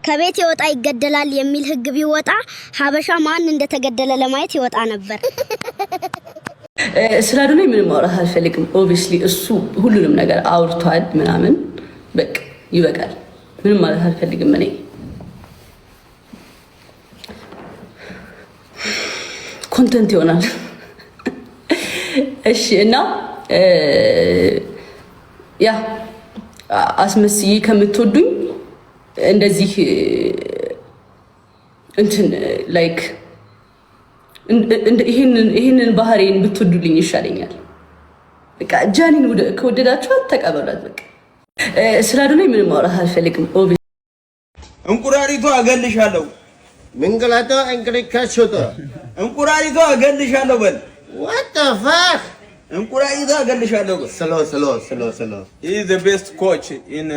ከቤት ይወጣ ይገደላል የሚል ህግ ቢወጣ ሀበሻ ማን እንደተገደለ ለማየት ይወጣ ነበር። ስላዶኔ ምንም ማውራት አልፈልግም። ኦብቪስሊ እሱ ሁሉንም ነገር አውርቷል ምናምን በቃ ይበቃል። ምንም ማለት አልፈልግም እኔ ኮንተንት ይሆናል። እሺ እና ያ አስመስዬ ከምትወዱኝ እንደዚህ እንትን ላይክ ይሄንን ባህሪን ብትወዱልኝ ይሻለኛል። በቃ ጃኒን ከወደዳችኋት ተቀበሏት። በቃ ስላዶኔ ምንም ማውራት አልፈልግም። እንቁራሪቷ እገልሻለሁ። ምንገላታ እንግሊካቾታ እንቁራሪቷ እገልሻለሁ በል። what the fuck እንቁራሪቷ እገልሻለሁ በል። slow he is the best coach in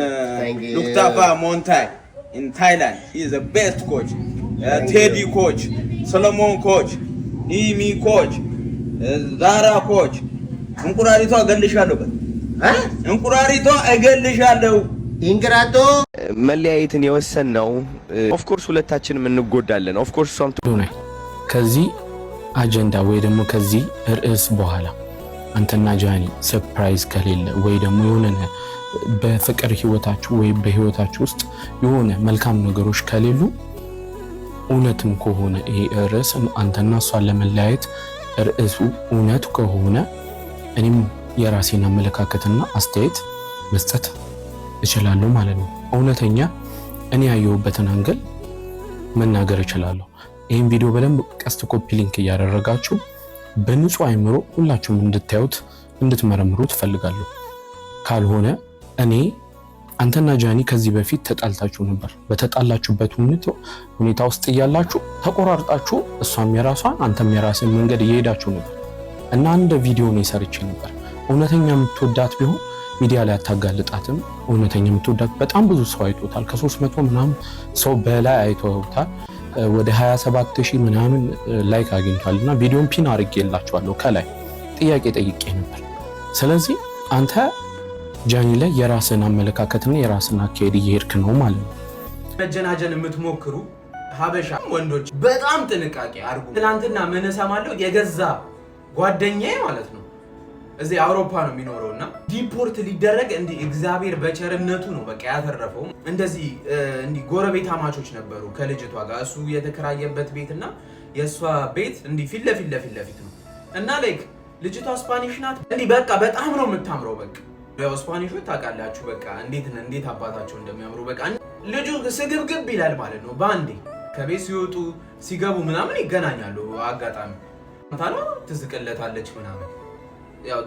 Luktapa Montai in Thailand. He is the best coach. Teddy coach, Solomon coach, me coach, Zara coach. እንቁራሪቷ እገልሻለሁ በል። እንቁራሪቷ እገልሻለሁ ኢንግራቶ መለያየትን የወሰነው ኦፍ ኮርስ ሁለታችንም እንጎዳለን። ኦፍ ኮርስ ከዚህ አጀንዳ ወይ ደግሞ ከዚህ ርዕስ በኋላ አንተና ጃኒ ሰርፕራይዝ ከሌለ ወይ ደግሞ የሆነ በፍቅር ህይወታችሁ ወይ በህይወታችሁ ውስጥ የሆነ መልካም ነገሮች ከሌሉ እውነትም ከሆነ ይሄ ርዕስ አንተና እሷን ለመለያየት ርዕሱ እውነት ከሆነ እኔም የራሴን አመለካከትና አስተያየት መስጠት እችላለሁ ማለት ነው። እውነተኛ እኔ ያየሁበትን አንገል መናገር እችላለሁ። ይሄን ቪዲዮ በደንብ ቀስት ኮፒ ሊንክ እያደረጋችሁ በንጹህ አይምሮ ሁላችሁም እንድታዩት እንድትመረምሩት ፈልጋለሁ። ካልሆነ እኔ አንተና ጃኒ ከዚህ በፊት ተጣልታችሁ ነበር። በተጣላችሁበት ሁኔታ ውስጥ እያላችሁ ተቆራርጣችሁ እሷም የራሷን አንተም የራስን መንገድ እየሄዳችሁ ነበር እና አንድ ቪዲዮ ነው ሰርቼ ነበር። እውነተኛ የምትወዳት ቢሆን ሚዲያ ላይ አታጋልጣትም። እውነተኛ የምትወዳት በጣም ብዙ ሰው አይቶታል። ከ300 ምናምን ሰው በላይ አይቶታል። ወደ 27000 ምናምን ላይክ አግኝቷልና ቪዲዮን ፒን አድርጌላችኋለሁ። ከላይ ጥያቄ ጠይቄ ነበር። ስለዚህ አንተ ጃኒ ላይ የራስን አመለካከትና የራስን አካሄድ እየሄድክ ነው ማለት ነው። መጀናጀን የምትሞክሩ ሀበሻ ወንዶች በጣም ጥንቃቄ አድርጉ። ትናንትና ምን ሰማለሁ የገዛ ጓደኛዬ ማለት ነው እዚህ አውሮፓ ነው የሚኖረውና ዲፖርት ሊደረግ እንዲ እግዚአብሔር በቸርነቱ ነው በቃ ያተረፈው። እንደዚህ እንዲ ጎረቤት አማቾች ነበሩ ከልጅቷ ጋር እሱ የተከራየበት ቤትና የሷ ቤት እንዲ ፊት ለፊት ነው እና ላይክ ልጅቷ ስፓኒሽ ናት። እንዲ በቃ በጣም ነው የምታምረው። በቃ ያው ስፓኒሾች ታውቃላችሁ በቃ እንዴት አባታቸው እንደሚያምሩ በቃ ልጁ ስግብግብ ይላል ማለት ነው። ባንዴ ከቤት ሲወጡ ሲገቡ ምናምን ይገናኛሉ። አጋጣሚ ታላ ትዝቅለታለች ምናምን ያው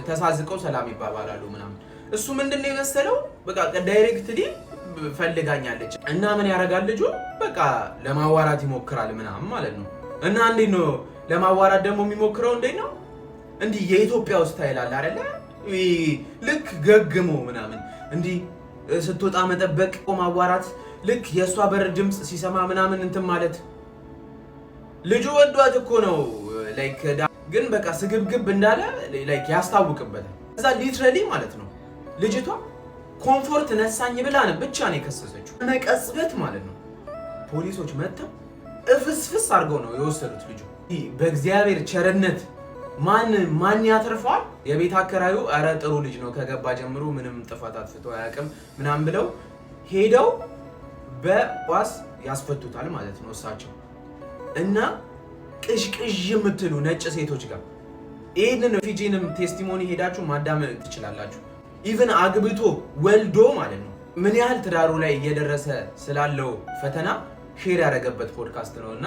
ተሳዝቀው ሰላም ይባባላሉ ምናምን። እሱ ምንድነው የመሰለው በቃ ዳይሬክትሊ ፈልጋኛለች እና ምን ያረጋል ልጁ በቃ ለማዋራት ይሞክራል ምናምን ማለት ነው። እና እንዴት ነው ለማዋራት ደግሞ የሚሞክረው? እንዴት ነው እንዲ የኢትዮጵያ ስታይል አለ አይደለ? ልክ ገግሞ ምናምን እንዲ ስትወጣ መጠበቅ ማዋራት፣ ልክ የሷ በር ድምጽ ሲሰማ ምናምን እንትን ማለት። ልጁ ወዷት እኮ ነው ላይክ ግን በቃ ስግብግብ እንዳለ ላይክ ያስታውቅበታል። እዛ ሊትራሊ ማለት ነው ልጅቷ ኮምፎርት ነሳኝ ብላ ብቻ ነው የከሰሰችው። ነቀጽበት ማለት ነው ፖሊሶች መጥተው እፍስፍስ አድርገው ነው የወሰዱት ልጁ። በእግዚአብሔር ቸርነት ማን ያተርፈዋል? የቤት አከራዩ አረ ጥሩ ልጅ ነው ከገባ ጀምሮ ምንም ጥፋት አጥፍቶ አያውቅም ምናምን ብለው ሄደው በዋስ ያስፈቱታል ማለት ነው እሳቸው እና ቅዥቅዥ የምትሉ ነጭ ሴቶች ጋር ይሄንን ፊጂንም ቴስቲሞኒ ሄዳችሁ ማዳመጥ ትችላላችሁ። ኢቭን አግብቶ ወልዶ ማለት ነው ምን ያህል ትዳሩ ላይ እየደረሰ ስላለው ፈተና ሼር ያደረገበት ፖድካስት ነውና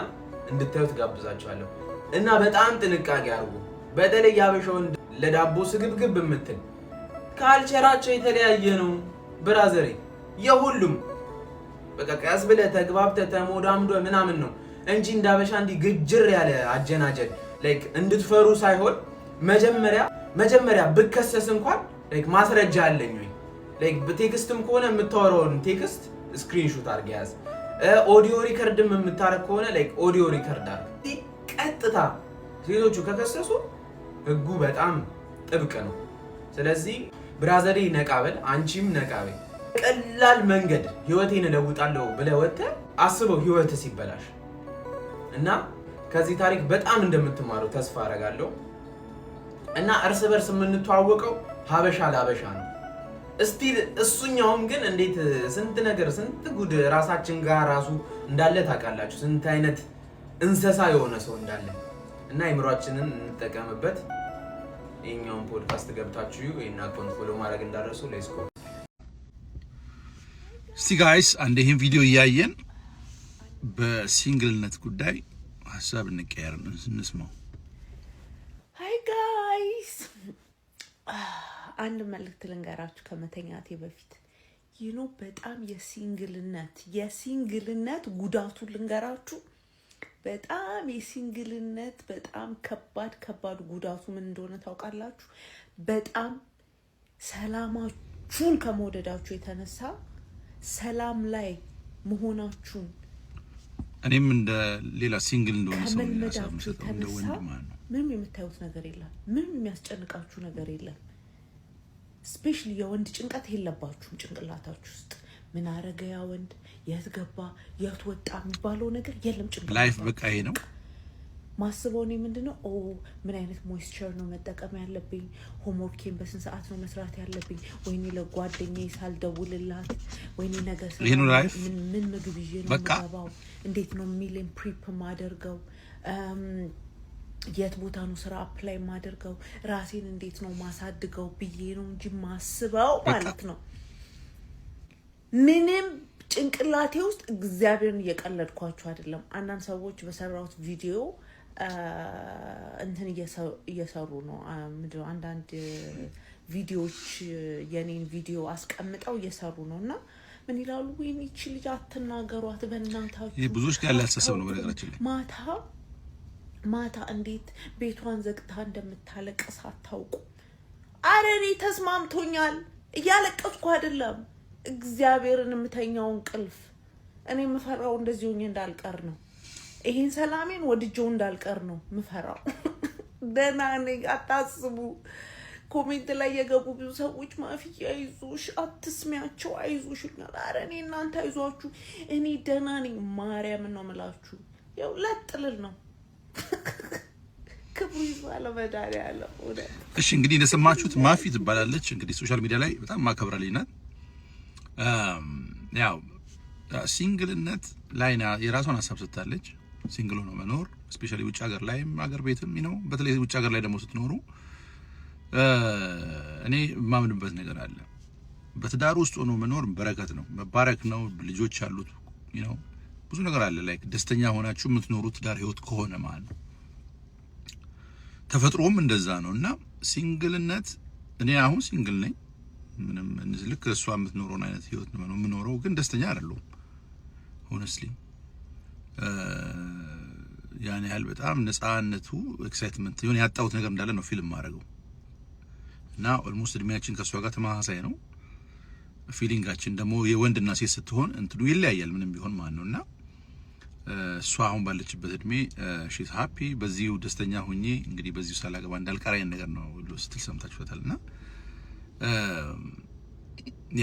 እንድታዩት ጋብዛችኋለሁ። እና በጣም ጥንቃቄ አድርጉ። በተለይ ያበሻውን ለዳቦ ስግብግብ የምትል ካልቸራቸው የተለያየ ነው ብራዘሬ። የሁሉም በቃ ቀስ ብለህ ተግባብተህ ተሞዳምዶ ምናምን ነው እንጂ እንዳበሻ እንዲ ግጅር ያለ አጀናጀን ላይክ እንድትፈሩ ሳይሆን መጀመሪያ ብከሰስ እንኳን ላይክ ማስረጃ አለኝ ወይ ላይክ በቴክስትም ከሆነ የምታወራውን ቴክስት ስክሪንሾት አድርገህ ያዝ። ኦዲዮ ሪከርድም የምታረግ ከሆነ ላይክ ኦዲዮ ሪከርድ አድርግ። ቀጥታ ሴቶቹ ከከሰሱ ህጉ በጣም ጥብቅ ነው። ስለዚህ ብራዘሪ ነቃበል፣ አንቺም ነቃበል። በቀላል መንገድ ህይወቴን እለውጣለሁ ብለህ ወጥተህ አስበው ህይወትህ ሲበላሽ እና ከዚህ ታሪክ በጣም እንደምትማሩ ተስፋ አደርጋለሁ እና እርስ በርስ የምንተዋወቀው ሀበሻ ለሀበሻ ነው እስቲ እሱኛውም ግን እንዴት ስንት ነገር ስንት ጉድ ራሳችን ጋር ራሱ እንዳለ ታውቃላችሁ ስንት አይነት እንሰሳ የሆነ ሰው እንዳለ እና አይምሮአችንን እንጠቀምበት የኛውን ፖድካስት ገብታችሁ እና ኮንፎሎ ማድረግ እንዳደረሱ ሌትስ ጎ እስቲ ጋይስ አንድ ይሄን ቪዲዮ እያየን በሲንግልነት ጉዳይ ሐሳብ እንቀየር እንስማው ሃይ ጋይስ አንድ መልእክት ልንገራችሁ ከመተኛቴ በፊት በጣም የሲንግልነት ጉዳቱን ልንገራችሁ በጣም የሲንግልነት በጣም ከባድ ጉዳቱ ምን እንደሆነ ታውቃላችሁ በጣም ሰላማችሁን ከመወደዳችሁ የተነሳ ሰላም ላይ መሆናችሁን እኔም እንደ ሌላ ሲንግል እንደሆነ ሰው እንደ ወንድም ነው ምንም የምታዩት ነገር የለም ምንም የሚያስጨንቃችሁ ነገር የለም ስፔሻሊ የወንድ ጭንቀት የለባችሁም ጭንቅላታችሁ ውስጥ ምን አረገ ያ ወንድ የት ገባ የት ወጣ የሚባለው ነገር የለም ጭንቅላታችሁ ላይፍ በቃ ይሄ ነው ማስበው ነው ምንድነው ምን አይነት ሞይስቸር ነው መጠቀም ያለብኝ ሆምወርኬን በስንት ሰዓት ነው መስራት ያለብኝ ወይኔ ለጓደኛዬ ሳልደውልላት ወይኔ ነገር ምን ምግብ ይዤ ነው የምገባው እንዴት ነው ሚልን ፕሪፕ ማደርገው የት ቦታ ነው ስራ አፕላይ ማደርገው ራሴን እንዴት ነው ማሳድገው ብዬ ነው እንጂ ማስበው ማለት ነው ምንም ጭንቅላቴ ውስጥ እግዚአብሔርን እየቀለድኳችሁ አይደለም አንዳንድ ሰዎች በሰራውት ቪዲዮ እንትን እየሰሩ ነው አንዳንድ ቪዲዮዎች የኔን ቪዲዮ አስቀምጠው እየሰሩ ነውና ምን ይላሉ ወይኔ እቺ ልጅ አትናገሯት በእናታችሁ ይሄ ብዙዎች ጋር ያላሰሰብ ነው በነገራችን ላይ ማታ እንዴት ቤቷን ዘግታ እንደምታለቅስ አታውቁ አረኔ ተስማምቶኛል እያለቀስኩ አይደለም እግዚአብሔርን የምተኛው እንቅልፍ እኔ ምፈራው እንደዚህ ሆኜ እንዳልቀር ነው ይሄን ሰላሜን ወድጄው እንዳልቀር ነው ምፈራው ደና ነኝ አታስቡ ኮሜንት ላይ የገቡ ብዙ ሰዎች ማፊያ አይዞሽ አትስሚያቸው አይዞሽኛል አረኔ እናንተ አይዟችሁ እኔ ደና ነኝ ማርያም ነው መላችሁ ያው ለጥልል ነው ክብሩ ይባለ መዳሪ ያለው እሺ እንግዲህ እንደሰማችሁት ማፊ ትባላለች እንግዲህ ሶሻል ሚዲያ ላይ በጣም ማከብራለች ናት ያው ሲንግልነት ላይና የራሷን ሐሳብ ሰጥታለች ሲንግል ሆኖ መኖር ስፔሻሊ ውጭ ሀገር ላይም ሀገር ቤትም በተለይ ውጭ ሀገር ላይ ደግሞ ስትኖሩ እኔ ማምንበት ነገር አለ በትዳር ውስጥ ሆኖ መኖር በረከት ነው መባረክ ነው ልጆች አሉት ብዙ ነገር አለ ላይክ ደስተኛ ሆናችሁ የምትኖሩት ትዳር ህይወት ከሆነ ማለት ነው ተፈጥሮም እንደዛ ነውና ሲንግልነት እኔ አሁን ሲንግል ነኝ ምንም እንዝልክ እሷ የምትኖረው አይነት ህይወት ነው የምኖረው ግን ደስተኛ አይደለሁም ሆነስትሊ ያኔ ያህል በጣም ነፃነቱ ኤክሳይትመንት ይሁን ያጣሁት ነገር እንዳለ ነው ፊልም ማድረገው እና ኦልሞስት እድሜያችን ከሷ ጋር ተመሳሳይ ነው ፊሊንጋችን ደግሞ የወንድና ሴት ስትሆን እንትሉ ይለያያል ምንም ቢሆን ማለት ነውና እሷ አሁን ባለችበት እድሜ ሺስ ሃፒ በዚሁ ደስተኛ ሆኜ እንግዲህ በዚሁ ሳላገባ እንዳልቀራኝ ነገር ነው ስትል ሰምታችኋታልና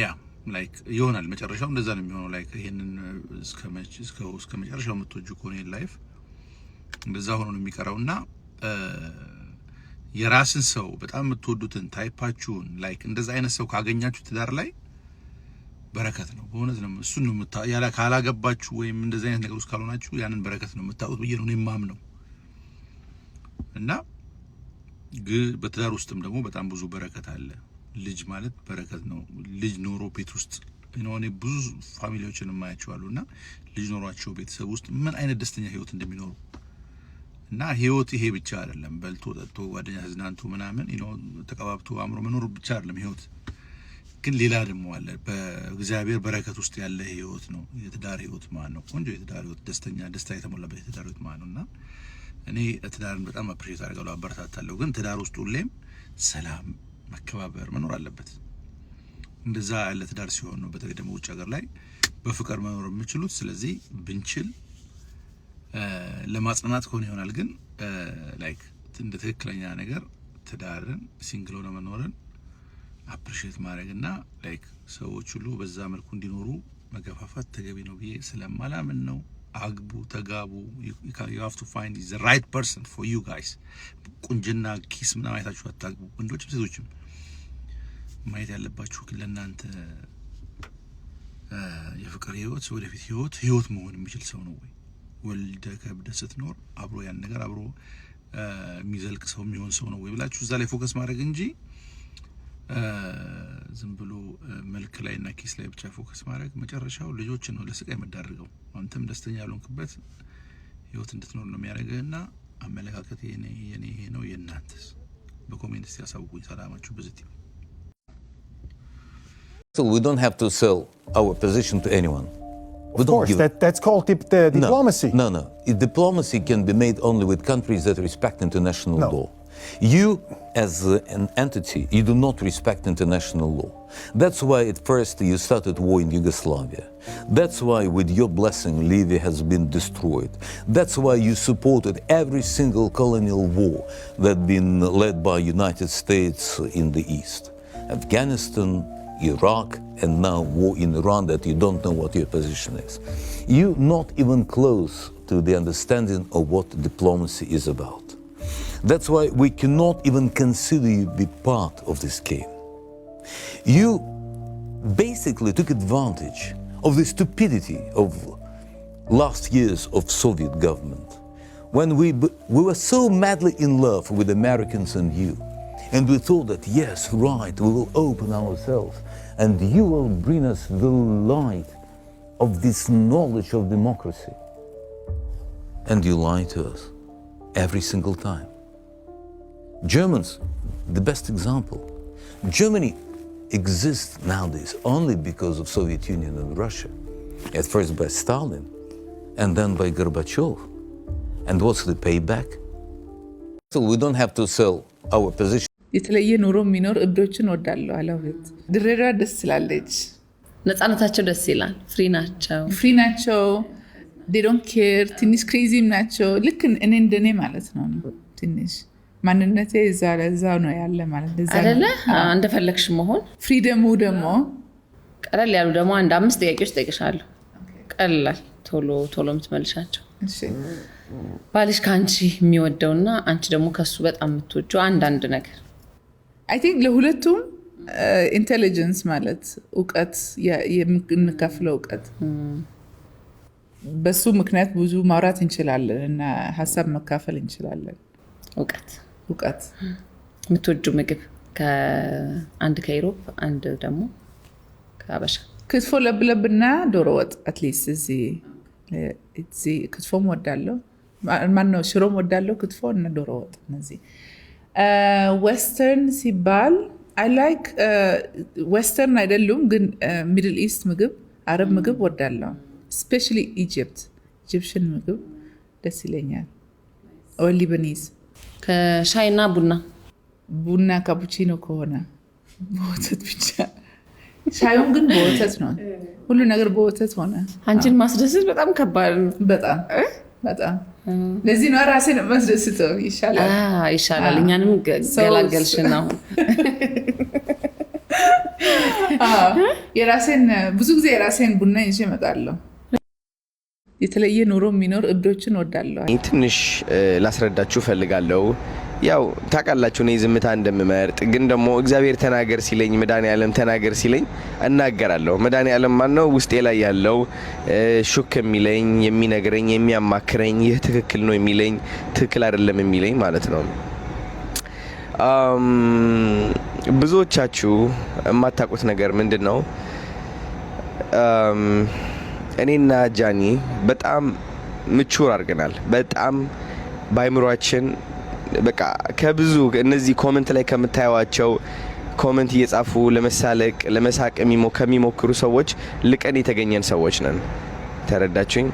ያ ላይክ ይሆናል መጨረሻው እንደዛ ነው የሚሆነው ላይክ ይሄንን እስከ መጨረሻው የምትወጁ ከሆነ ላይፍ እንደዛ ሆኖ ነው የሚቀረውና የራስን ሰው በጣም የምትወዱትን ታይፓችሁን ላይክ እንደዛ አይነት ሰው ካገኛችሁ ትዳር ላይ በረከት ነው በእውነት ነው እሱን ነው ያላ ካላገባችሁ ወይም እንደዛ አይነት ነገር ውስጥ ካልሆናችሁ ያንን በረከት ነው የምታውቁት ብዬ ነው የማምነው እና በትዳር ውስጥም ደግሞ በጣም ብዙ በረከት አለ ልጅ ማለት በረከት ነው ልጅ ኖሮ ቤት ውስጥ እኔ ብዙ ፋሚሊዎችን ማያቸዋሉና ልጅ ኖሯቸው ቤተሰብ ውስጥ ምን አይነት ደስተኛ ህይወት እንደሚኖሩ እና ህይወት ይሄ ብቻ አይደለም በልቶ ጠጥቶ ጓደኛ ህዝናንቱ ምናምን ተቀባብቶ አምሮ መኖር ብቻ አይደለም ህይወት ግን ሌላ ደግሞ አለ በእግዚአብሔር በረከት ውስጥ ያለ ህይወት ነው የትዳር ህይወት ማለት ነው ቆንጆ የትዳር ህይወት ደስታ የተሞላበት የትዳር ህይወት ማለት ነውና እኔ ትዳርን በጣም አፕሪሼት አደርጋለሁ አበረታታለሁ ግን ትዳር ውስጥ ሁሌም ሰላም መከባበር መኖር አለበት እንደዛ ያለ ትዳር ሲሆን ነው በተለይ ደግሞ ውጭ ሀገር ላይ በፍቅር መኖር የምችሉት ስለዚህ ብንችል ለማጽናናት ከሆነ ይሆናል ግን ላይክ እንደ ትክክለኛ ነገር ትዳርን ሲንግል ሆነ መኖርን አፕሪሺየት ማድረግና ላይክ ሰዎች ሁሉ በዛ መልኩ እንዲኖሩ መገፋፋት ተገቢ ነው ብዬ ስለማላምን ነው። አግቡ፣ ተጋቡ። you have to find the right person for you guys። ቁንጅና ኪስ ምናምን አይታችሁ አታግቡ። ወንዶችም ሴቶችም ማየት ያለባችሁ ለእናንተ የፍቅር ህይወት ወደፊት ህይወት መሆን የሚችል ሰው ነው ወይ? ወልደ ከብደ ስትኖር አብሮ ያን ነገር አብሮ የሚዘልቅ ሰው የሚሆን ሰው ነው ወይ ብላችሁ እዛ ላይ ፎከስ ማድረግ እንጂ ዝም ብሎ መልክ ላይና ኪስ ላይ ብቻ ፎከስ ማድረግ መጨረሻው ልጆችን ነው ለስቃይ መዳረገው። አንተም ደስተኛ ያልሆንክበት ህይወት እንድትኖር ነው የሚያደርግህና አመለካከት የኔ ይሄ ነው። የእናንተስ በኮሜንት ያሳውቁኝ። ሰላማችሁ በዚህ So we don't have to sell our position to anyone. Of course, that's called diplomacy. No. Diplomacy can be made only with countries that respect international law. You, as an entity, you do not respect international law. That's why at first you started war in Yugoslavia. That's why with your blessing Libya has been destroyed. That's why you supported every single colonial war that been led by United States in the East. Afghanistan, Iraq, and now war in Iran that you don't know what your position is. You're not even close to the understanding of what diplomacy is about. That's why we cannot even consider you be part of this game. You basically took advantage of the stupidity of last years of Soviet government, when we were so madly in love with Americans and you, and we thought that yes, right, we will open ourselves and you will bring us the light of this knowledge of democracy. And you lie to us every single time. Germans, the best example. Germany exists nowadays only because of Soviet Union and Russia. At first by Stalin, and then by Gorbachev. And what's the payback? So we don't have to sell our position. የተለየ ኑሮ የሚኖር እብዶችን ወዳለው አላውት ድሬዳዋ ደስ ትላለች። ነፃነታቸው ደስ ይላል። ፍሪ ናቸው። they don't care። ትንሽ ክሬዚም ናቸው። ልክ እኔ እንደኔ ማለት ነው። ትንሽ ማንነቴ እዛው ነው ያለ ማለት ነው አይደለ? እንደፈለግሽ መሆን። ፍሪደሙ ደግሞ ቀለል ያሉ ደግሞ አንድ 5 ጥያቄዎች ጠይቅሻለሁ። ቀላል ቶሎ የምትመልሻቸው። እሺ። ባልሽ ካንቺ የሚወደውና አንቺ ደግሞ ከሱ በጣም የምትወጂው አንድ ነገር። I think ለሁለቱም ኢንቴሊጀንስ ማለት እውቀት የምንከፍለው እውቀት በሱ ምክንያት ብዙ ማውራት እንችላለን እና ሀሳብ መካፈል እንችላለን። እውቀት የምትወጂው ምግብ አንድ ከኢሮፕ አንድ ደግሞ ከአበሻ። ክትፎ ለብለብና ዶሮ ወጥ አትሊስት እዚህ ክትፎም ወዳለው ማነው ሽሮም ወዳለው ክትፎ እና ዶሮ ወጥ እነዚህ ዌስተርን ሲባል I like ዌስተርን አይደሉም ግን ሚድል ኢስት ምግብ አረብ ምግብ ወዳለው especially ኢጂፕሽን ምግብ ደስ ይለኛል or ሊባኒዝ ከሻይና ቡና ካፑቺኖ ከሆነ በወተት ብቻ ሻዩም ግን በወተት ነው ሁሉ ነገር በወተት ሆነ አንቺን ማስደሰት በጣም ከባድ ነው በጣም ለዚህ ነው ራሴን ማስደስተው ይሻላል እኛንም ገላገልሽና የራሴን ብዙ ጊዜ የራሴን ቡና ይዤ እመጣለሁ የተለየ ኑሮ የሚኖር እብዶችን ወዳለው ትንሽ ላስረዳችሁ ፈልጋለሁ ያው ታቃላችሁ ነው ዝምታ እንደምመርጥ ግን ደግሞ እግዚአብሔር ተናገር ሲለኝ መድኃኒዓለም ተናገር ሲለኝ እናገራለሁ መድኃኒዓለም ማን ነው ውስጤ ላይ ያለው ሹክ የሚለኝ የሚነግረኝ የሚያማክረኝ ይህ ትክክል ነው የሚለኝ ትክክል አይደለም የሚለኝ ማለት ነው ብዙዎቻችሁ የማታውቁት ነገር ምንድነው እኔና ጃኒ በጣም ምቹር አድርገናል በጣም ባይምሮአችን በቃ ከብዙ እነዚህ ኮሜንት ላይ ከምታዩዋቸው ኮሜንት እየጻፉ ለመሳለቅ ለመሳቅ ከሚሞክሩ ሰዎች ልቀን የተገኘን ሰዎች ነን ተረዳችሁኝ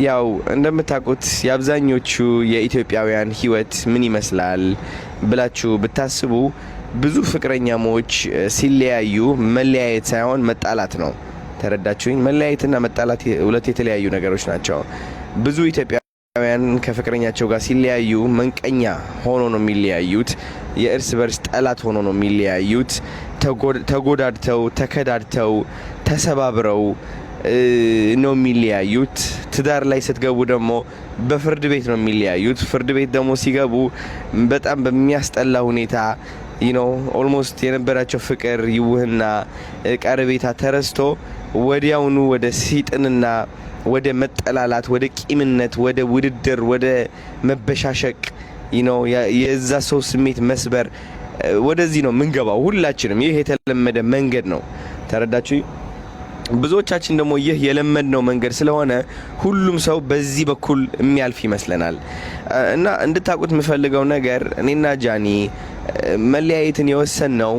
ያው እንደምታውቁት የአብዛኞቹ የኢትዮጵያውያን ህይወት ምን ይመስላል ብላችሁ ብታስቡ ብዙ ፍቅረኛሞች ሲለያዩ መለያየት ሳይሆን መጣላት ነው ተረዳችሁኝ መለያየትና መጣላት ሁለት የተለያዩ ነገሮች ናቸው ብዙ ኢትዮጵያውያን ከፍቅረኛቸው ጋር ሲለያዩ መንቀኛ ሆኖ ነው የሚለያዩት የእርስ በርስ ጠላት ሆኖ ነው የሚለያዩት ተጎዳድተው ተከዳድተው ተሰባብረው ነው የሚለያዩት። ትዳር ላይ ስትገቡ ደግሞ በፍርድ ቤት ነው የሚለያዩት። ፍርድ ቤት ደግሞ ሲገቡ በጣም በሚያስጠላ ሁኔታ ኦልሞስት የነበራቸው ፍቅር ይውህና ቀረቤታ ተረስቶ ወዲያውኑ ወደ ሲጥንና ወደ መጠላላት፣ ወደ ቂምነት፣ ወደ ውድድር፣ ወደ መበሻሸቅ የዛ ሰው ስሜት መስበር ወደዚህ ነው ምንገባው ሁላችንም። ይህ የተለመደ መንገድ ነው። ተረዳችሁ? ብዙዎቻችን ደግሞ ይህ የለመድነው መንገድ ስለሆነ ሁሉም ሰው በዚህ በኩል የሚያልፍ ይመስለናል። እና እንድታውቁት የምፈልገው ነገር እኔና ጃኒ መለያየትን የወሰንነው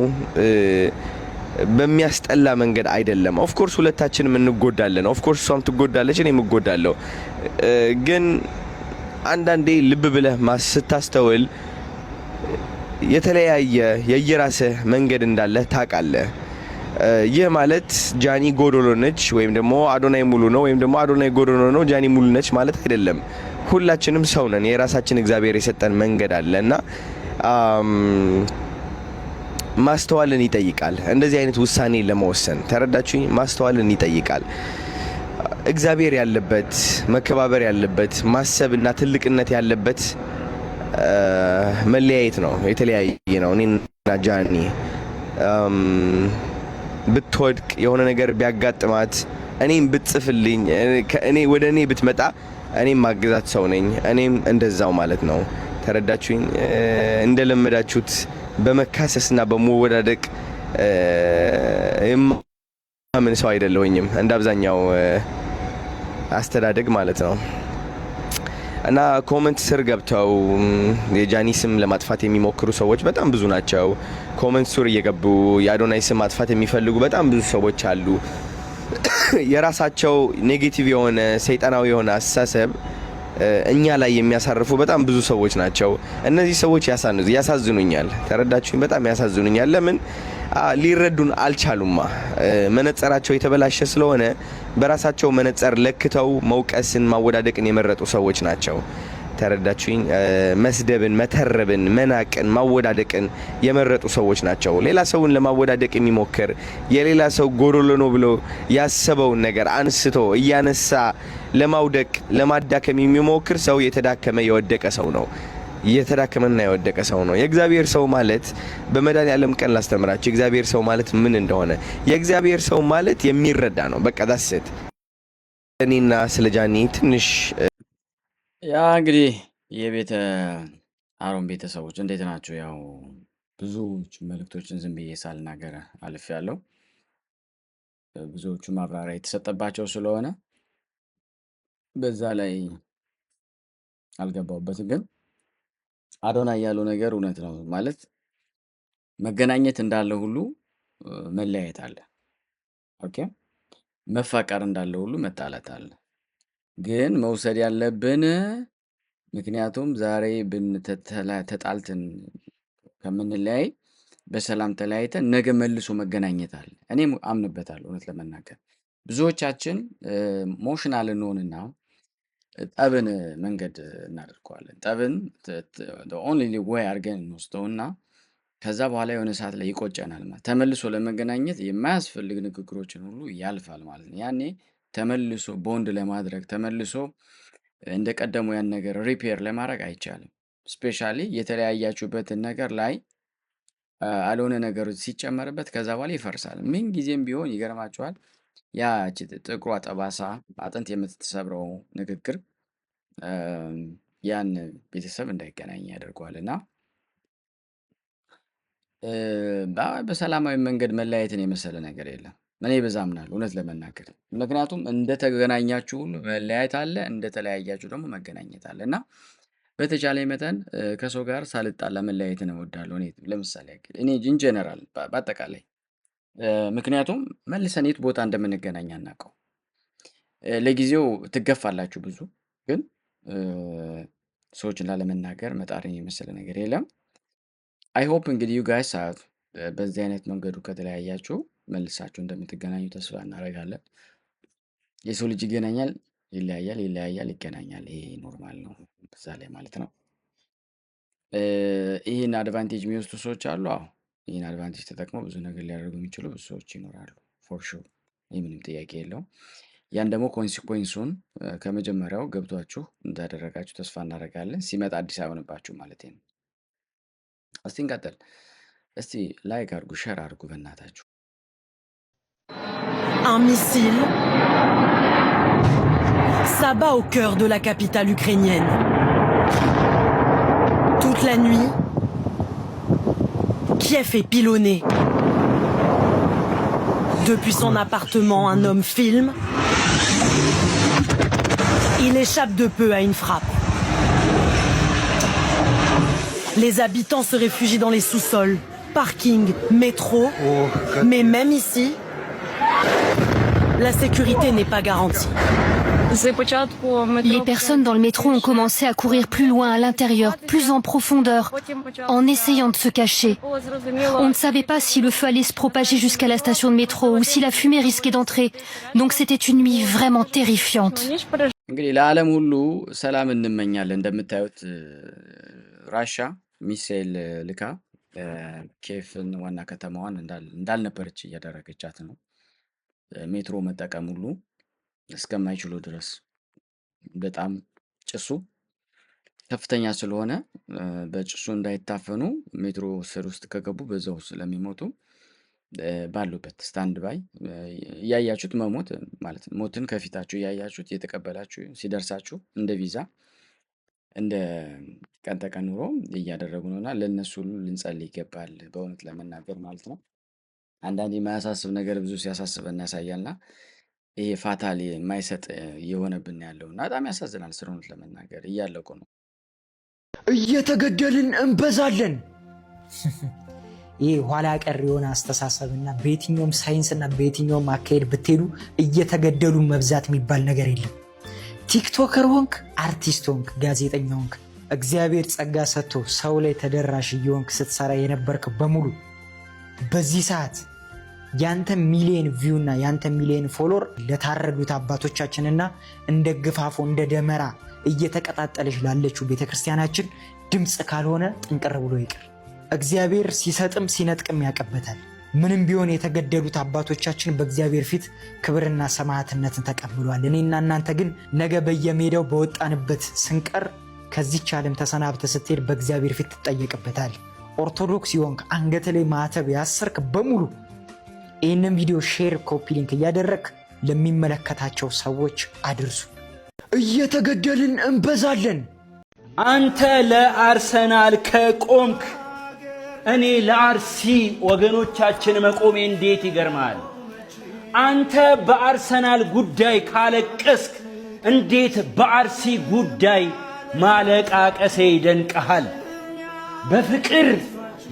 በሚያስጠላ መንገድ አይደለም። ኦፍ ኮርስ ሁለታችንም እንጎዳለን። ኦፍ ኮርስ እሷም ትጎዳለች፣ እኔም እጎዳለሁ። ግን አንዳንዴ ልብ ብለህ ስታስተውል የተለያየ የየራስህ መንገድ እንዳለህ ታውቃለህ። ይህ ማለት ጃኒ ጎዶሎ ነች ወይም ደግሞ አዶናይ ሙሉ ነው ወይም ደግሞ አዶናይ ጎዶሎ ነው ጃኒ ሙሉ ነች ማለት አይደለም። ሁላችንም ሰው ነን። የራሳችን እግዚአብሔር የሰጠን መንገድ አለና ማስተዋልን ይጠይቃል። እንደዚህ አይነት ውሳኔ ለመወሰን ተረዳችሁኝ? ማስተዋልን ይጠይቃል። እግዚአብሔር ያለበት፣ መከባበር ያለበት፣ ማሰብና ትልቅነት ያለበት መለያየት ነው። የተለያየ ነው። እኔና ጃኒ ብትወድቅ የሆነ ነገር ቢያጋጥማት እኔም ብትጽፍልኝ ወደ እኔ ብትመጣ እኔም ማግዛት ሰው ነኝ። እኔም እንደዛው ማለት ነው። ተረዳችሁኝ? እንደለመዳችሁት በመካሰስና በመወዳደቅ የማምን ሰው አይደለሁኝም፣ እንደ አብዛኛው አስተዳደግ ማለት ነው። እና ኮመንት ስር ገብተው የጃኒ ስም ለማጥፋት የሚሞክሩ ሰዎች በጣም ብዙ ናቸው። ኮመንት ስር እየገቡ የአዶናይ ስም ማጥፋት የሚፈልጉ በጣም ብዙ ሰዎች አሉ። የራሳቸው ኔጌቲቭ የሆነ ሰይጣናዊ የሆነ አስተሳሰብ እኛ ላይ የሚያሳርፉ በጣም ብዙ ሰዎች ናቸው። እነዚህ ሰዎች ያሳዝኑኛል። ተረዳችሁኝ? በጣም ያሳዝኑኛል። ለምን ሊረዱን አልቻሉማ? መነጽራቸው የተበላሸ ስለሆነ በራሳቸው መነጽር ለክተው መውቀስን፣ ማወዳደቅን የመረጡ ሰዎች ናቸው። ተረዳችሁኝ? መስደብን፣ መተረብን፣ መናቅን፣ ማወዳደቅን የመረጡ ሰዎች ናቸው። ሌላ ሰውን ለማወዳደቅ የሚሞክር የሌላ ሰው ጎዶሎ ነው ብሎ ያሰበውን ነገር አንስቶ እያነሳ ለማውደቅ ለማዳከም የሚሞክር ሰው የተዳከመ የወደቀ ሰው ነው። የተዳከመና የወደቀ ሰው ነው። የእግዚአብሔር ሰው ማለት በመድኃኔዓለም ቀን ላስተምራችሁ የእግዚአብሔር ሰው ማለት ምን እንደሆነ። የእግዚአብሔር ሰው ማለት የሚረዳ ነው። በቃ ዳስት እኔና ስለ ጃኒ ትንሽ ያ እንግዲህ የቤተ አሮን ቤተሰቦች እንዴት ናቸው? ያው ብዙ መልእክቶችን ዝም ብዬ ሳልናገር አልፍ ያለው ብዙዎቹ ማብራሪያ የተሰጠባቸው ስለሆነ በዛ ላይ አልገባሁበትም። ግን አዶናይ ያለው ነገር እውነት ነው ማለት መገናኘት እንዳለ ሁሉ መለያየት አለ። ኦኬ፣ መፋቀር እንዳለ ሁሉ መጣላት አለ። ግን መውሰድ ያለብን ምክንያቱም ዛሬ ተጣልተን ከምንለያይ በሰላም ተለያይተን ነገ መልሶ መገናኘት አለ። እኔም አምንበታለሁ። እውነት ለመናገር ብዙዎቻችን ሞሽናል እንሆንና ጠብን መንገድ እናደርገዋለን። ጠብን ኦንሊ ወይ አድርገን እንወስደውና ከዛ በኋላ የሆነ ሰዓት ላይ ይቆጨናል ማለት ተመልሶ ለመገናኘት የማያስፈልግ ንግግሮችን ሁሉ ያልፋል ማለት ነው። ያኔ ተመልሶ ቦንድ ለማድረግ ተመልሶ እንደቀደሙ ያን ነገር ሪፔር ለማድረግ አይቻልም። ስፔሻሊ የተለያያችሁበትን ነገር ላይ አልሆነ ነገሮች ሲጨመርበት ከዛ በኋላ ይፈርሳል። ምን ጊዜም ቢሆን ይገርማችኋል፣ ያ ጥቁሯ ጠባሳ አጥንት የምትሰብረው ንግግር ያን ቤተሰብ እንዳይገናኝ ያደርገዋል። እና በሰላማዊ መንገድ መለያየትን የመሰለ ነገር የለም። እኔ በዛ አምናለሁ እውነት ለመናገር። ምክንያቱም እንደተገናኛችሁ ሁሉ መለያየት አለ፣ እንደተለያያችሁ ደግሞ መገናኘት አለ። እና በተቻለ መጠን ከሰው ጋር ሳልጣላ መለያየትን እወዳለሁ። እኔ ለምሳሌ ያክል እኔ ኢንጀነራል በአጠቃላይ ምክንያቱም መልሰን የት ቦታ እንደምንገናኝ አናውቀው። ለጊዜው ትገፋላችሁ ብዙ፣ ግን ሰዎችን ላለመናገር መጣርን የመሰለ ነገር የለም። አይ ሆፕ እንግዲህ ዩ ጋይስ በዚህ አይነት መንገዱ ከተለያያችሁ መልሳችሁ እንደምትገናኙ ተስፋ እናደርጋለን። የሰው ልጅ ይገናኛል፣ ይለያያል፣ ይለያያል፣ ይገናኛል። ይሄ ኖርማል ነው በዛ ላይ ማለት ነው። ይህን አድቫንቴጅ የሚወስዱ ሰዎች አሉ። አዎ ይህን አድቫንቴጅ ተጠቅመው ብዙ ነገር ሊያደርጉ የሚችሉ ብዙ ሰዎች ይኖራሉ። ፎር ሹር ይህ ምንም ጥያቄ የለውም። ያን ደግሞ ኮንሲኩዌንሱን ከመጀመሪያው ገብቷችሁ እንዳደረጋችሁ ተስፋ እናደርጋለን። ሲመጣ አዲስ አይሆንባችሁ ማለት ነው። እስቲ እንቀጥል። እስቲ ላይክ አድርጉ፣ ሼር አድርጉ በእናታችሁ። Un missile s'abat au cœur de la capitale ukrainienne. Toute la nuit, Kiev est pilonné. Depuis son appartement, un homme filme. Il échappe de peu à une frappe. Les habitants se réfugient dans les sous-sols, parking, métro. Mais même ici, la sécurité n'est pas garantie. Les personnes dans le métro ont commencé à courir plus loin à l'intérieur, plus en profondeur, en essayant de se cacher. On ne savait pas si le feu allait se propager jusqu'à la station de métro ou si la fumée risquait d'entrer. Donc c'était une nuit vraiment terrifiante. እንግዲህ ለዓለም ሁሉ ሰላም እንመኛለን። እንደምታዩት ራሻ ሚሳኤል ልካ ኬፍን ዋና ከተማዋን እንዳልነበረች እያደረገቻት ነው። ሜትሮ መጠቀም ሁሉ እስከማይችሉ ድረስ በጣም ጭሱ ከፍተኛ ስለሆነ በጭሱ እንዳይታፈኑ ሜትሮ ስር ውስጥ ከገቡ በዛው ስለሚሞቱ ባሉበት ስታንድ ባይ ያያችሁት መሞት ማለት ነው። ሞትን ከፊታችሁ ያያችሁት የተቀበላችሁ ሲደርሳችሁ እንደ ቪዛ እንደ ቀን ተቀን ኑሮ እያደረጉ ነውና ለነሱ ሁሉ ልንጸልይ ይገባል በእውነት ለመናገር ማለት ነው። አንዳንዴ የማያሳስብ ነገር ብዙ ሲያሳስበን ያሳያልና ይሄ ፋታሊ የማይሰጥ የሆነብን ያለውና በጣም ያሳዝናል። ስለሆነ ለመናገር እያለቁ ነው። እየተገደልን እንበዛለን። ይሄ ኋላ ቀር የሆነ አስተሳሰብና በየትኛውም ሳይንስና በየትኛውም አካሄድ ብትሄዱ እየተገደሉ መብዛት የሚባል ነገር የለም። ቲክቶከር ሆንክ፣ አርቲስት ሆንክ፣ ጋዜጠኛ ሆንክ እግዚአብሔር ጸጋ ሰጥቶ ሰው ላይ ተደራሽ እየሆንክ ስትሰራ የነበርክ በሙሉ በዚህ ሰዓት ያንተ ሚሊየን ቪው እና ያንተ ሚሊየን ፎሎወር ለታረዱት አባቶቻችንና እንደ ግፋፎ እንደ ደመራ እየተቀጣጠለች ላለችው ቤተክርስቲያናችን ድምፅ ካልሆነ ጥንቅር ብሎ ይቅር። እግዚአብሔር ሲሰጥም ሲነጥቅም ያቀበታል። ምንም ቢሆን የተገደሉት አባቶቻችን በእግዚአብሔር ፊት ክብርና ሰማዕትነትን ተቀብሏል። እኔና እናንተ ግን ነገ በየሜዳው በወጣንበት ስንቀር ከዚች ዓለም ተሰናብተ ስትሄድ በእግዚአብሔር ፊት ትጠየቅበታል። ኦርቶዶክስ ይሆንክ አንገት ላይ ማተብ ያሰርክ በሙሉ ይህንን ቪዲዮ ሼር፣ ኮፒ ሊንክ እያደረግ ለሚመለከታቸው ሰዎች አድርሱ። እየተገደልን እንበዛለን። አንተ ለአርሰናል ከቆምክ እኔ ለአርሲ ወገኖቻችን መቆሜ እንዴት ይገርማል። አንተ በአርሰናል ጉዳይ ካለቀስክ እንዴት በአርሲ ጉዳይ ማለቃቀሴ ይደንቀሃል። በፍቅር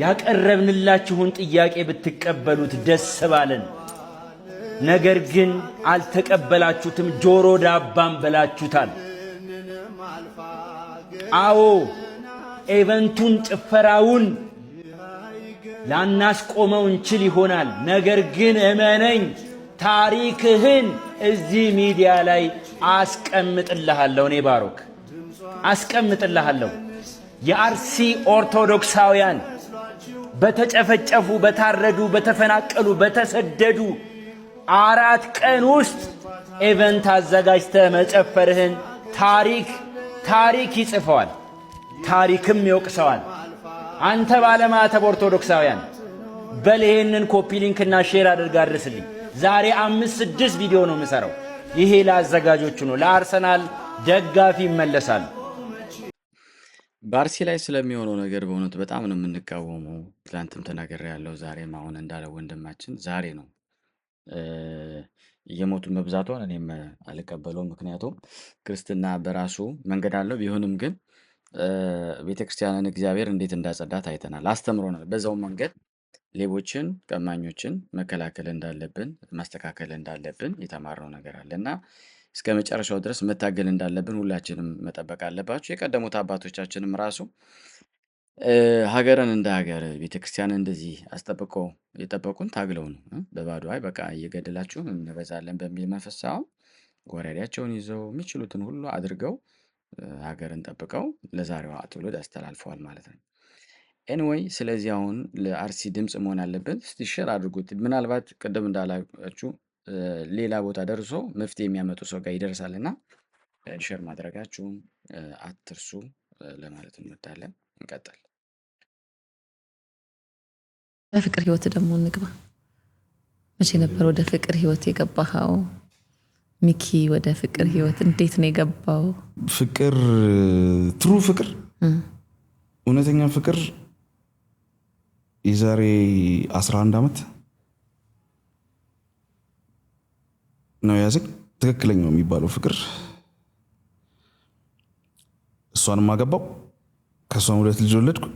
ያቀረብንላችሁን ጥያቄ ብትቀበሉት ደስ ባለን። ነገር ግን አልተቀበላችሁትም፣ ጆሮ ዳባም በላችሁታል። አዎ ኤቨንቱን ጭፈራውን ላናስቆመው እንችል ይሆናል። ነገር ግን እመነኝ ታሪክህን እዚህ ሚዲያ ላይ አስቀምጥልሃለሁ። እኔ ባሮክ አስቀምጥልሃለሁ። የአርሲ ኦርቶዶክሳውያን በተጨፈጨፉ፣ በታረዱ፣ በተፈናቀሉ፣ በተሰደዱ 4 ቀን ውስጥ ኤቨንት አዘጋጅተህ መጨፈርህን ታሪክ ይጽፈዋል፣ ታሪክም ይወቅሰዋል። አንተ ባለማተብ ኦርቶዶክሳውያን በል ይሄንን ኮፒ ሊንክና ሼር አድርጋ አድርስልኝ። ዛሬ 5-6 ቪዲዮ ነው የምሰራው። ይሄ ለአዘጋጆቹ ነው። ለአርሰናል ደጋፊ ይመለሳል። በአርሲ ላይ ስለሚሆነው ነገር በእውነቱ በጣም ነው የምንቃወመው። ትላንትም ተናግሬያለሁ። ዛሬም አሁን እንዳለ ወንድማችን ዛሬ ነው እየሞቱ መብዛቷን እኔም አልቀበለውም። ምክንያቱም ክርስትና በራሱ መንገድ አለው። ቢሆንም ግን ቤተክርስቲያንን እግዚአብሔር እንዴት እንዳጸዳት አይተናል፣ አስተምሮናል። በዛው መንገድ ሌቦችን፣ ቀማኞችን መከላከል እንዳለብን፣ ማስተካከል እንዳለብን የተማርነው ነገር አለና እስከ መጨረሻው ድረስ መታገል እንዳለብን ሁላችንም መጠበቅ አለባችሁ። የቀደሙት አባቶቻችንም ራሱ ሀገርን እንደ ሀገር ቤተክርስቲያን እንደዚህ አስጠብቀው የጠበቁን ታግለው ነው። በባዶ አይ በቃ እየገደላችሁ እንበዛለን በሚል መንፈስ ሳይሆን ጎራዴያቸውን ይዘው የሚችሉትን ሁሉ አድርገው ሀገርን ጠብቀው ለዛሬዋ ትውልድ አስተላልፈዋል ማለት ነው። ኤኒዌይ ስለዚህ አሁን ለአርሲ ድምጽ መሆን አለበት። እስቲ ሼር አድርጉት። ምናልባት ቅድም እንዳላችሁ ሌላ ቦታ ደርሶ መፍትሄ የሚያመጡ ሰው ጋር ይደርሳልና ሼር ማድረጋችሁን አትርሱ ለማለት እንወዳለን። እንቀጥል። በፍቅር ህይወት ደግሞ እንግባ። መቼ ነበር ወደ ፍቅር ህይወት የገባኸው? ሚኪ ወደ ፍቅር ህይወት እንዴት ነው የገባው? ፍቅር ትሩ ፍቅር እውነተኛ ፍቅር የዛሬ 11 ዓመት ነው ያዘኝ። ትክክለኛው የሚባለው ፍቅር እሷን ማገባው ከሷም 2 ልጅ ወለድኩ።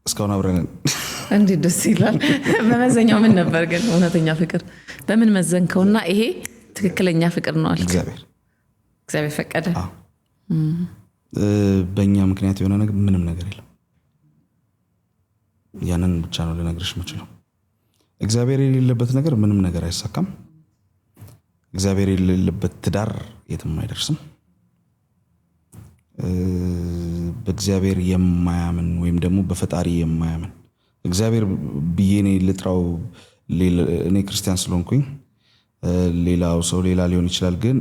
እስካሁን አብረን እንዴት ደስ ይላል። በመዘኛው ምን ነበር ግን እውነተኛ ፍቅር በምን መዘንከውና ይሄ ትክክለኛ ፍቅር ነው አልክ? እግዚአብሔር ፈቀደ። በእኛ ምክንያት የሆነ ነገር ምንም ነገር የለም። ያንን ብቻ ነው ልነግርሽ የምችለው። እግዚአብሔር የሌለበት ነገር ምንም ነገር አይሳካም። እግዚአብሔር የሌለበት ትዳር የትም አይደርስም። በእግዚአብሔር የማያምን ወይም ደግሞ በፈጣሪ የማያምን እግዚአብሔር ብዬኔ ልጥራው እኔ ክርስቲያን ስለሆንኩኝ ሌላው ሰው ሌላ ሊሆን ይችላል፣ ግን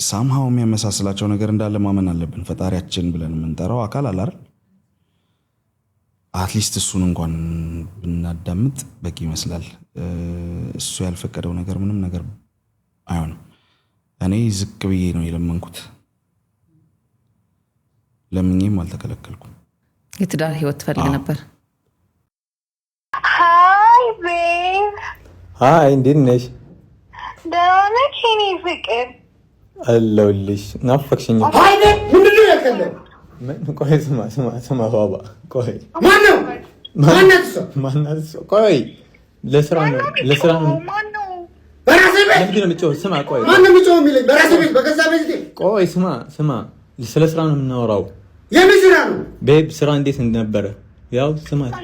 ሳምሃው የሚያመሳስላቸው ነገር እንዳለ ማመን አለብን። ፈጣሪያችን ብለን የምንጠራው አካል አለ አይደል? አትሊስት እሱን እንኳን ብናዳምጥ በቂ ይመስላል። እሱ ያልፈቀደው ነገር ምንም ነገር አይሆንም። እኔ ዝቅ ብዬ ነው የለመንኩት፣ ለምኜም አልተከለከልኩም። የትዳር ህይወት ትፈልግ ነበር? ሃይ ቤብ። ሃይ እንዴት ነሽ? ደህና ነሽ የኔ ፍቅር? አለሁልሽ። ናፈቅሽኝ። ሃይ ቤብ ምንድን ነው ያልከለው? ቆይ ስማ ባባ ቆይ ማነው? ማናት እሷ? ቆይ ለስራ ነው በራስህ ቤት ለምንድን ነው የምትጮኸው? ስማ ቆይ ማነው የሚጮኸው የሚለኝ? በራስህ ቤት በገዛ ቤት። ቆይ ስማ ስለ ስራ ነው የምናወራው። የምን ስራ ነው? ቤብ ስራ እንዴት እንደነበረ ያው ስማት።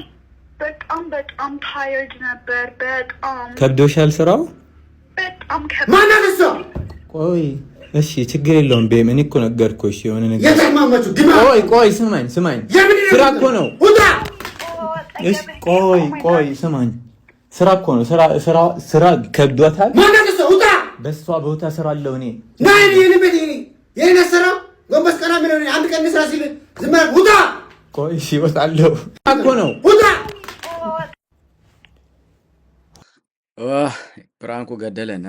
በጣም ታየርድ ነበር። በጣም ከብዶሻል ስራው? በጣም ማናት እሷ? ቆይ እሺ ችግር የለውም ቤብ፣ እኔ እኮ ነገርኩሽ የሆነ ነገር። የተማማችሁ ግማ። ቆይ ስማኝ ስራ እኮ ነው። ውጣ። እሺ ቆይ ስማኝ፣ ስራ እኮ ነው። ስራ ከብዷታል። ማናት እሷ? ውጣ። በሷ ቦታ ስራ አለው። እኔ ናይ የኔ ቤት የኔ ስራ ጎንበስ ቀና ምን ነው? አንድ ቀን ስራ ሲል ዝም ብለህ ውጣ። ቆይ እሺ እወጣለሁ እኮ ነው። ውጣ። ፕራንኩ ገደለና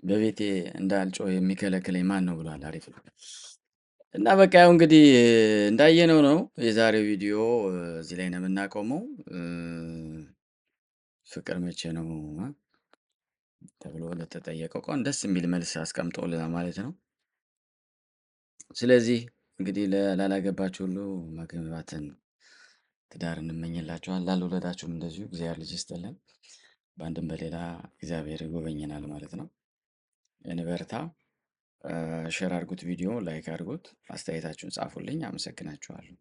በቤቴ እንዳልጮህ የሚከለክለኝ ማን ነው ብሏል። አሪፍ ነው። እና በቃ ያው እንግዲህ እንዳየነው ነው የዛሬው ቪዲዮ እዚህ ላይ ነው የምናቆመው። ፍቅር መቼ ነው ተብሎ ለተጠየቀው ቆን ደስ የሚል መልስ አስቀምጦልናል ማለት ነው። ስለዚህ እንግዲህ ላላገባችሁ ሁሉ ማግባትን ትዳር እንመኝላችኋል። ላልወለዳችሁም እንደዚሁ እግዚአብሔር ልጅ ይስጥልን። በአንድም በሌላ እግዚአብሔር ይጎበኘናል ማለት ነው። እንበርታ። ሼር አድርጉት፣ ቪዲዮ ላይክ አድርጉት፣ አስተያየታችሁን ጻፉልኝ። አመሰግናችኋለሁ።